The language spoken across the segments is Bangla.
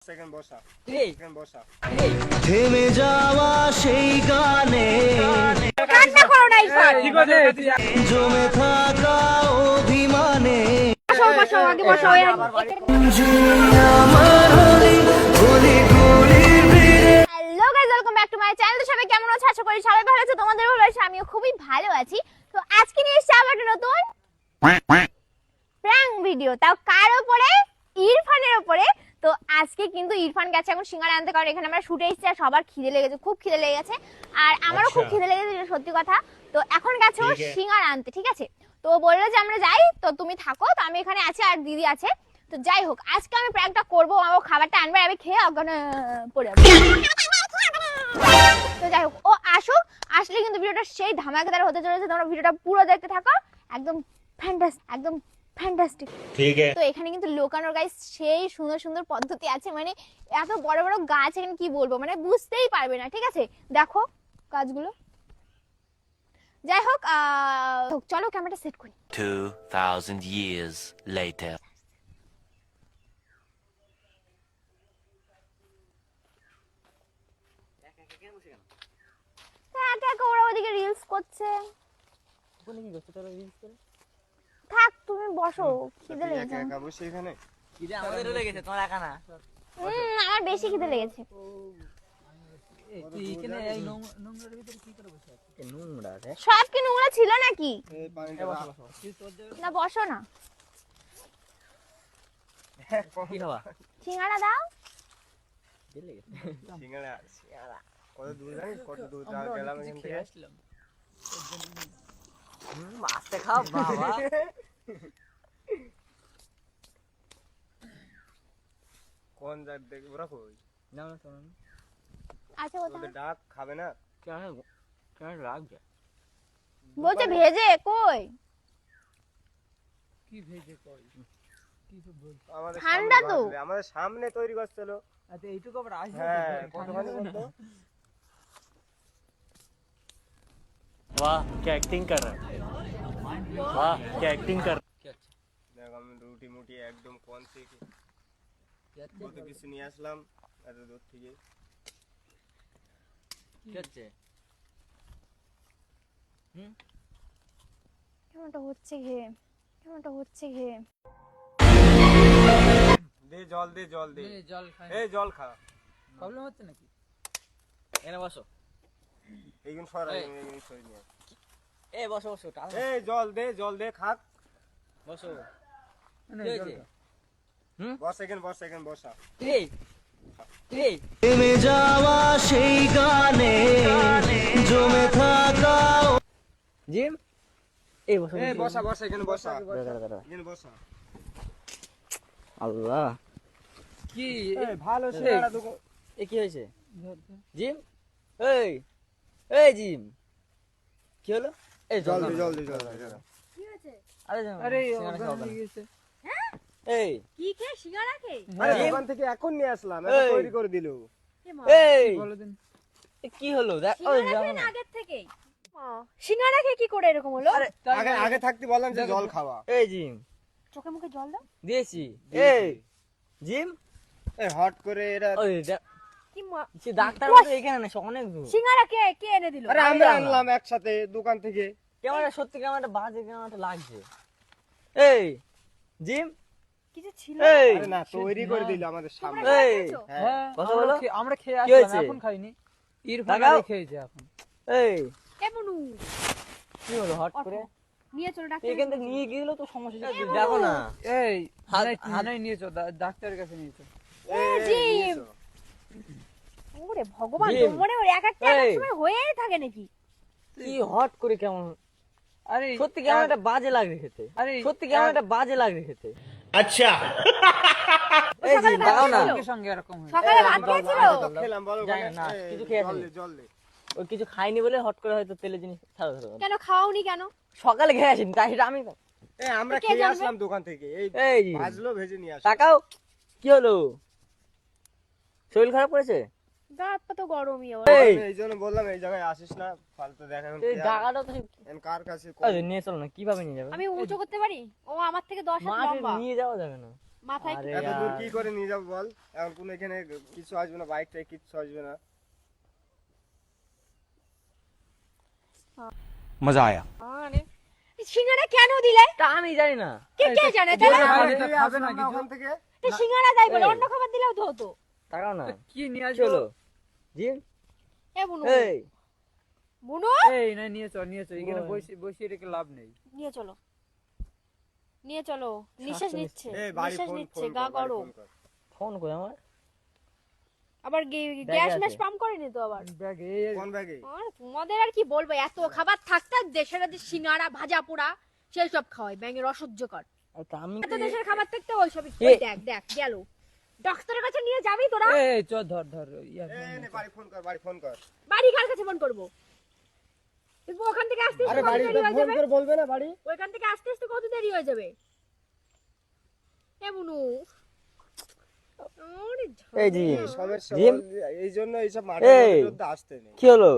সেকেন্ড বসা থেমে যাওয়া সেই গানে কান্না করো না ইরফান। জমে থাকা অভিমানে বসো আগে বসো। আমার হলি গলির ভিড়ে। Hello guys, welcome back to my channel. তো সবাই কেমন আছো? আশা করি সবাই ভালো আছো। তোমাদের ভালো আছে, আমিও খুবই ভালো আছি। তো আজকে নিয়ে এসেছি আবার একটা নতুন প্র্যাঙ্ক ভিডিও, তাও কার উপরে? ইরফানের উপরে। তো আজকে কিন্তু ইরফান গেছে এখন সিঙ্গারা আনতে, কারণ এখানে আমরা শুটে এসেছি আর সবার খিদে লেগেছে, খুব খিদে লেগে গেছে। আর আমারও খুব খিদে লেগেছে, এটা সত্যি কথা। তো এখন গেছে ও সিঙ্গারা আনতে, ঠিক আছে? তো বললো যে আমরা যাই, তো তুমি থাকো। তো আমি এখানে আছি আর দিদি আছে। তো যাই হোক, আজকে আমি প্র্যাঙ্কটা করবো। ও খাবারটা আনবে, আমি খেয়ে অজ্ঞান পড়ে যাবো। তো যাই হোক, ও আসুক। আসলে কিন্তু ভিডিওটা সেই ধামাকাদার হতে চলেছে। তোমরা ভিডিওটা পুরো দেখতে থাকো। একদম ফ্যান্টাস্টিক। ঠিক আছে। তো এখানে কিন্তু লোকানোর গাইস সেই সুন্দর সুন্দর পদ্ধতি আছে, মানে এত বড় বড় গাছ এখানে কি বলবো, মানে বুঝতেই পারবে না, ঠিক আছে? দেখো গাছগুলো। যাই হোক, চলো ক্যামেরাটা সেট করি। 2000 years later. একা একা ওরা ওদিকে রিলস করছে। থাক, তুমি বসো, খিদে লেগেছে। একা বসে এখানে আমাদেরও লেগেছে, তোমার একা না। আমার বেশি খিদে লেগেছে। সব কি নোংরা ছিল নাকি? এই পানিটা না বসো না, কি খাওয়া? সিঙ্গারা দাও। সিঙ্গারা কত দূর জানিস? কত দূর গেলাম এখান থেকে। আস্তে খাও বাবা। কোন জায়গা দেখ ওরা কই? না না শোনো, আচ্ছা ওদের কোথায়? ডাক খাবে না? কেন কেন লাগবে? বলছে ভেজে কই? কি ভেজে কই? কি সব বল? আমাদের ঠান্ডা সামনে তো। ভাজবে, আমাদের সামনে তৈরি করছিল। আচ্ছা এইটুকু আবার আসবে। হ্যাঁ, কতখানি বলতো? वाह क्या एक्टिंग कर रहा है, वाह क्या एक्टिंग कर দেখ আমি রুটি মুটি একদম কোন থেকে কত কিছু নিয়ে আসলাম এত দূর থেকে। কি হচ্ছে? কেমনটা হচ্ছে ঘে, কেমনটা হচ্ছে ঘে। দে জল দে জল দে। জল খাই। এই জল খা। প্রবলেম হচ্ছে নাকি? এনে বসো। এইগুন সরা এই। এইগুন সরি নিয়ে। এই বসো বসো, এই জল দে খাক। বসো। বস সেকেন্ড বসা। এই এই থেমে যাওয়া সেই গানে জমে থাকা জিম, এই বসো। এই বসা এখানে বসা। এখানে বসা। আল্লাহ, কি এই ভালো সিঙ্গারা দোকান। এ কি হয়েছে? জিম, এই এই জিম, কি হলো? এই জল দে। কি হয়েছে? আরে গেছে। হ্যাঁ? এই কি খেয়ে সিঙ্গারা খেয়ে? আরে জিম। দোকান থেকে এখন নিয়ে আসলাম, এখন এই। তৈরি করে দিলো। এই এ কি হলো? দেখ ওই সিঙ্গারা দেখো খেয়ে না। না আগের থেকেই? সিঙ্গারা খেয়ে কি করে এরকম হলো? আরে আগে থাকতে বললাম যে জল খাওয়া। এই জিম চোখে মুখে জল দাও। দিয়েছি। এই জিম, এই হট করে এরা। ওই কি সে ডাক্তার বলে এখানে না, অনেক দূর। সিঙ্গারা কে কে এনে দিল? আরে আমরা আনলাম একসাথে দোকান থেকে। ক্যামেরা সত্যি ক্যামেরাটা বাজে, ক্যামেরাটা লাগছে। এই জিম, কিছু ছিল? এই আরে না, তৈরি করে দিল আমাদের সামনে। তোমরা এই খেয়েছো? হ্যাঁ। কথা বলো। আমরা খেয়ে কি হয়েছে? আসলাম, এখন খাইনি। ইরফান লাগাও। আলী খেয়েছে এখন। এই এ বুনু, কি হলো হট করে? নিয়ে চলো ডাক্তার। এখান থেকে নিয়ে গেলেও তো সমস্যা ছিল। দেখো না। এই হাত- থানায় নিয়েছো, ডাক্তারের কাছে নিয়েছো। এই, জিম। নিয়েছো। ওরে ভগবান, জিম। তোর মনে এক একটা এক এক এই। সময় হয়েই থাকে নাকি? কি হট করে কেমন? আরে সত্যি ক্যামেরাটা বাজে লাগে খেতে। আরে সত্যি ক্যামেরাটা বাজে লাগে খেতে। ও এই সকালে জিম, ভাত দাও না। খেয়েছিল? সঙ্গে সঙ্গে এরকম হয়েছে। সকালে ভাত জল খেয়েছিল? দাও, জল দাও। খেলাম বলো জানি না, এই, কিছু খেয়ে জল আছে। দে, জল দে। ওই কিছু খাইনি বলে হট করে হয়তো তেলের জিনিস ছাড়া ধরো। কেন খাওনি কেন? সকালে খেয়ে আসিনি, তাই সেটা আমি এই আমরা কে খেয়ে জানবে? আসলাম দোকান থেকে। এই এই জিম, ভাজলো ভেজে নিয়ে আসলাম। তাকাও। কি হলো? শরীর খারাপ করেছে? গা হাত পা তো গরমই ওর। এই এই জন্য বললাম এই জায়গায় আসিস না, ফালতু দেখা। এখন এই জায়গাটা তো কার কাছে আরে নিয়ে চলো না, কিভাবে নিয়ে যাবে? আমি উঁচু করতে পারি? ও আমার থেকে 10 হাত মাঠে লম্বা। নিয়ে যাওয়া যাবে না। মাথায় আরে এত দূর यार, কি করে নিয়ে যাবো বল? এখন কোনো এখানে কিছু আসবে না, বাইকটাই কিছু আসবে না। मजा आया। সিঙ্গারা কেন দিলে? তা আমি জানি না। কে কে জানে তাহলে? খাবে এই খাবে না আসলাম কিছু ওখান থেকে। তো সিঙ্গারা দেয় বলে এই। অন্য খাবার দিলেও তো হতো। তাকাও না। কি নিয়ে কি আসবো হলো? জিম, এ বুনু, এই বুনু এই না নিয়ে চল এখানে বসিয়ে রেখে লাভ নেই নিয়ে চলো, নিয়ে চলো। নিঃশ্বাস নিচ্ছে, এই বাড়ি নিঃশ্বাস ফোন নিচ্ছে, ফোন গা কর, বাড়ি গরম। ফোন কর। ফোন করে আমার। আবার ব্যাগে গ্যাস আছে। ম্যাশ পাম্প করেনি তো আবার। ব্যাগে কোন ব্যাগে? আর তোমাদের আর কি বলবো, এত খাবার থাকতে দেশের যে সিঙ্গারা ভাজা পোড়া সেই সব খাওয়াই ব্যাঙের অসহ্যকর। তা আমি এত দেশের খাবার থাকতে ওই সবই এ- দেখ দেখ গেল। ডাক্তারের কাছে নিয়ে যাবি তোরা? এই চল ধর ইয়ার এই নে বাড়ি ফোন কর, বাড়ি ফোন কর। বাড়ি কার কাছে ফোন করবো? তুই ওখান থেকে আসতে আরে বাড়ি তো ফোন করে বলবে না বাড়ি? ওইখান থেকে আসতে আসতে কত দেরি হয়ে যাবে? এ বুনু, আরে এই জি, সবের জিম? এই জন্য এইসব এই। মাঠের মধ্যে আসতে নেই। কি হলো?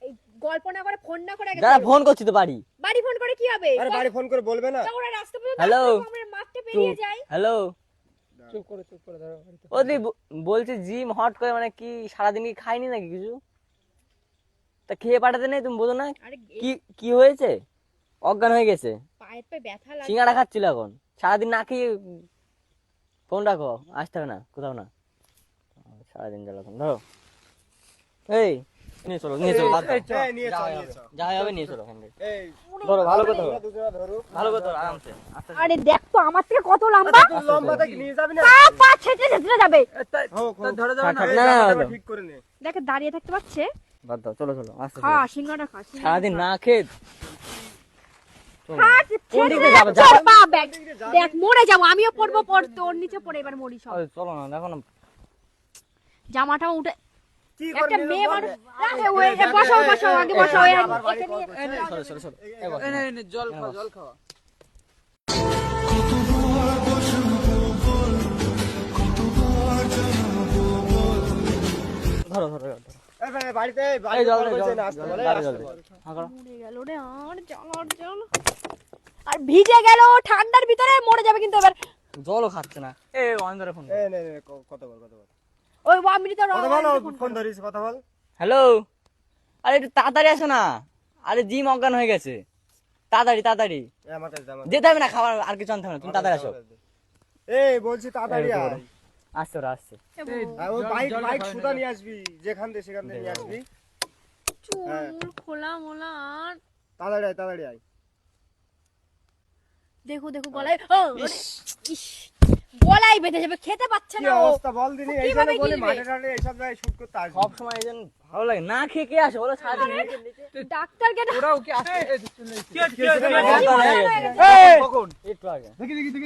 এই গল্প না করে ফোন না করে আগে দাদা চলো। ফোন করছি তো বাড়ি। বাড়ি ফোন করে কি হবে? আরে বাড়ি ফোন করে বলবে না? ওরা রাস্তা পর্যন্ত হ্যালো? আসতে আমরা মাঠে পেরিয়ে যাই। হ্যালো, চুপ করে ধরো ওদি বলছি জিম হট করে মানে কি সারাদিন কি খাইনি নাকি কিছু? তা খেয়ে পাঠাতে নেই, তুমি বোঝো না? আরে কি কি হয়েছে? অজ্ঞান হয়ে গেছে। পায়ের পে ব্যথা লাগে। সিঙ্গাড়া খাচ্ছিল এখন, সারাদিন না খেয়ে। ফোন রাখো, আসতে হবে না কোথাও না, সারাদিন জ্বালাতন। ধরো, এই নিয়ে চলো বাদ দাও। এই নিয়ে চল, নিয়ে চল। যা হবে নিয়ে চলো এখান থেকে। এই ধরো, ভালো কথা তোমরা দুজনে ধরো। ভালো কথা, আরামসে আস্তে আস্তে। আরে দেখ তো আমার থেকে কত লম্বা। তুই লম্বা থেকে নিয়ে যাবি না? পা ছেটে ছেটে যাবে। হোক, হোক। ধরে যাবে না থাক, এই না, না, জামাটা না। ঠিক করে নে। দেখ দাঁড়িয়ে থাকতে পারছে। বাদ দাও, চলো চলো আস্তে খা আস্তে। সিঙ্গারা খা। সারাদিন না খেয়ে চলো। খা কোন দিকে ছেড়ে যাবে? চল পা ব্যাগ। দেখ মরে যাবো আমিও পড়বো তোর নিচে পড়ে এবার মরি সব। আরে চলো না, দেখো না। জামাটা উঠে কি করে একটা নিয়ে মেয়ে যাবো? মানুষ রাখে ওই বসাও আগে বসাও এই একে নিয়ে চলো চলো চলো। এই নে, জল খাওয়া ধরো ধরো ধরো। এই ভাই, বাড়িতে এই বাড়িতে জল কল দে, করেছে জল মানে না, আসতে জল, বলে, বাড়ি আসতে জল দে। বলে। হ্যাঁ করো। মরে গেল রে আর আর ভিজে গেল ঠান্ডার ভিতরে মরে যাবে কিন্তু এবার। জলও খাচ্ছে না। এই অনেক ধরে ফোন। এই নে, নে, কথা বল, কথা বল। ওই আমি তো কথা বল, ফোন ধরিস, কথা বল। হ্যালো, আরে একটু তাড়াতাড়ি আসো না। আরে জিম অজ্ঞান হয়ে গেছে, তাড়াতাড়ি তাড়াতাড়ি এই আমার কাছে দে, আমার কাছে যেতে হবে না, খাবার আর কিছু আনতে হবে না, তুমি তাড়াতাড়ি আসো। দে। এই বলছি তাড়াতাড়ি এই, আয়। আসছে ওরা আসছে। আর ওই বাইক সুদা নিয়ে আসবি, যেখান থেকে সেখান থেকে নিয়ে আসবি। হ্যাঁ। চুল খোলা মোলা আর তাড়াতাড়ি আয়, তাড়াতাড়ি আয়। দেখো গলায় ইস গলায় বেঁধে যাবে, খেতে পাচ্ছে কি না ও। অবস্থা বল দিনি, এই কিভাবে জন্য বলে গিলবে? মাঠে টাটে এইসব জায়গায় শুট করতে আসবি। সব সময় এই জন্য ভালো লাগে না খেয়ে কে আসে বলো সারাদিন নিচে নিচে। ডাক্তারকে ওরাও কি আসছে চলে একটু আগে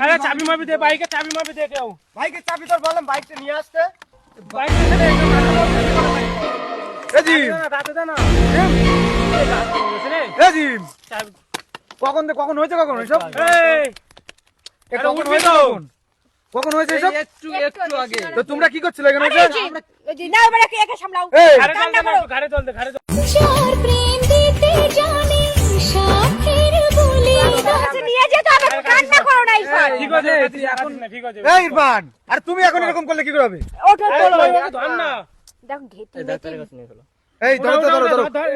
আরে চাবি মাবি দে, বাইকে চাবি মাবি দে কেউ। বাইকের চাবি তোর বললাম বাইকটা নিয়ে আসতে। বাইক দে দে, এই জিম দাঁতে দে না। এই জিম চাবি- কখন হয়েছে কখন এসব এই, এ আরে কখন উঠবি হয়েছে তো। কখন হয়েছে এসব একটু আগে তো তোমরা কি করছিলে এখানে এসে? ওই যে না এবার একে সামলাও। এই ঘাড়ে জল কান্না দে না, করো। একটু ঘাড়ে জল দে, ঘাড়ে জল। কাছে নিয়ে যেতে হবে, কান্না করো না ইরফান। ঠিক আছে, এখন না, ঠিক আছে। এই ইরফান আর তুমি এখন এরকম করলে কি করে হবে ওঠো আরে চলো। ওই ওকে ধর না। দেখো ঘেটে এই ডাক্তারের কাছে নিয়ে চলো। এই ধরো ধরো ধরো ধর,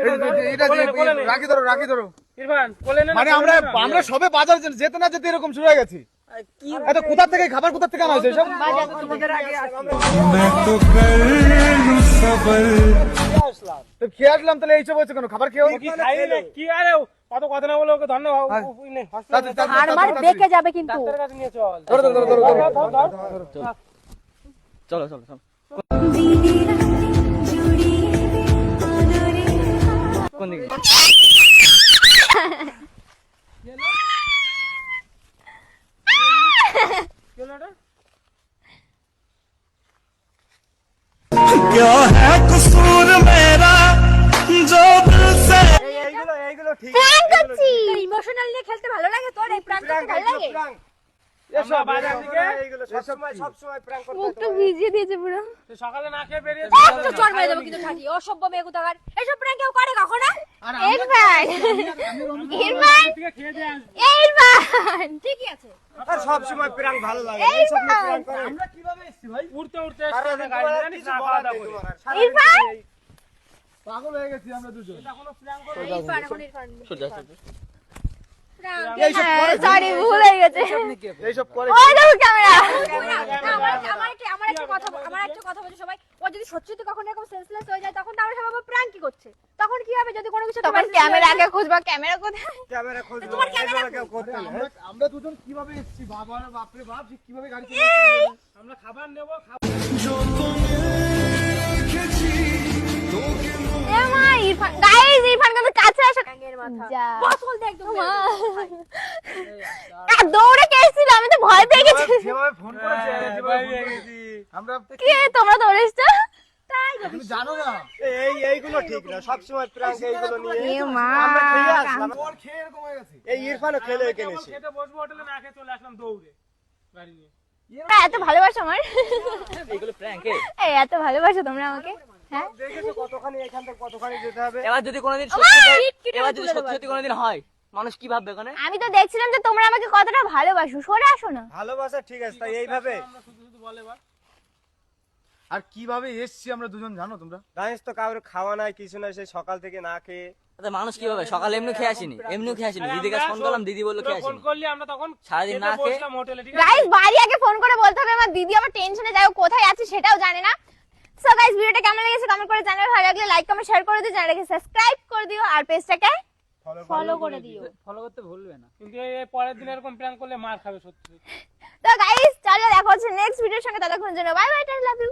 এটা কোলে নে, কোলে নে। রাখি ধরো ইরফান, কোলে নে না, মানে কোলে নে না। আমরা সবে বাজার যেতে না যেতে এরকম শুরু হয়ে গেছি আরে কি এত কোথা থেকে খাবার কোথা থেকে আনা হয়েছে এসব তো খেয়ে আসলাম তাহলে এইসব হচ্ছে কেন খাবার খেয়ে কি খাই না, কি আরে কত কথা না বলে ওকে ধর না, ওই নে, হসপিটালে আর মার বেঁকে যাবে কিন্তু। ডাক্তারের কাছে নিয়ে চল। ধরো ধরো ধরো ধরো চলো চলো চলো। কোন দিকে? क्या है कसूर मेरा जो दिल से এইগুলো ঠিক। প্র্যাঙ্ক করছি। ইমোশনাল নিয়ে খেলতে ভালো লাগে তোর? এই প্র্যাঙ্ক করতে ভালো লাগে? এসব বাজার থেকে এইগুলো সবসময় প্র্যাঙ্ক করতে মুখটা ভিজিয়ে দিয়েছে পুরো সকালে না খেয়ে বেরিয়ে চড় মেরে দেবো কিন্তু ঠাকি অসভ্য মেয়ে কোথাকার এইসব প্র্যাঙ্ক কেউ করে কখনো ইরফান ইরফান ইরফান ঠিকই আছে আর সবসময় প্র্যাঙ্ক ভালো লাগে এইসব নিয়ে প্র্যাঙ্ক করে আমরা কিভাবে এসেছি ভাই? উঠতে উঠতে কারণ এসে গাড়ি জানিস না খাওয়া দাওয়া করে ইরফান পাগল হয়ে গেছি আমরা দুজন। ইরফান এখন ইরফান সরি ভুল হয়ে গেছে এইসব করে ওই দেখো ক্যামেরা আমার একটা কথা বলছে সবাই ও যদি সত্যি কখনো এরকম সেন্সলেস হয়ে যায় তখন তো আমরা সবাই প্র্যাঙ্ক কি করছে তখন কি হবে যদি কোনো কিছু তখন ক্যামেরাকে খুঁজবা ক্যামেরা কোথায় ক্যামেরা খুঁজবো এইভাবে কেউ করতে না আমরা দুজন কিভাবে এসেছি বাবা রে বাপরে বাপ যে কিভাবে গাড়ি চালাচ্ছি আমরা খাবার নেব এ মা ইরফান গাইস ইরফান কিন্তু কাছে আসো এর মাথা যা বসল দে একদম মা দৌড়ে কে এসেছিল আমি তো ভয় পেয়ে গেছি যেভাবে ফোন করেছে যেভাবে ফোন করেছে, আমরা কে তোমরা দৌড়ে এসছো তুমি জানো না এইগুলো ঠিক না সবসময় প্র্যাঙ্ক এইগুলো নিয়ে এ মা আমরা খেয়ে আসলাম ওর খেয়ে এরকম হয়ে গেছে এই ইরফানও খেলে কিনেছে খেতে বসবো হোটেলে না খেয়ে চলে আসলাম দৌড়ে গাড়ি নিয়ে এত ভালোবাসো আমার এইগুলো প্র্যাঙ্ক এই এত ভালোবাসো তোমরা আমাকে হ্যাঁ দেখেছো কতখানি এখান থেকে কতখানি যেতে হবে এবার যদি কোনোদিন এবার যদি সত্যি সত্যি কোনোদিন হয় মানুষ কি ভাববে ওখানে? আমি তো দেখছিলাম যে তোমরা আমাকে কতটা ভালোবাসো সরে আসো না ভালোবাসা ঠিক আছে তাই এইভাবে আমরা শুধু শুধু বলে বা আর কিভাবে এসেছি আমরা দুজন জানো তোমরা? জানিস তো কাউরে খাওয়া নাই কিছু নাই সেই সকাল থেকে না খেয়ে আচ্ছা, মানুষ কি ভাবে সকালে এমনি খেয়ে আসেনি দিদিকে ফোন করলাম দিদি বললো খেয়ে ফোন আসেনি করলি আমরা তখন সারাদিন খেতে না খেয়ে বসলাম হোটেলে ঠিক আছে গাইস বাড়ি আগে ফোন করে বলতে হবে আমার দিদি আমার টেনশনে যায় ও কোথায় আছে সেটাও জানে না সো গাইস ভিডিওটা কেমন লেগেছে কমেন্ট করে জানাবে ভালো লাগলে লাইক কমেন্ট শেয়ার করে দিও চ্যানেলটাকে সাবস্ক্রাইব করে দিও আর পেজটাকে ফলো করে দিও ফলো করতে ভুলবে না কিন্তু এই পরের দিন এরকম প্ল্যান করলে মার খাবে সত্যি তো গাইস চলো দেখা হচ্ছে নেক্সট ভিডিওর সঙ্গে ততক্ষণের জন্য bye bye tata love you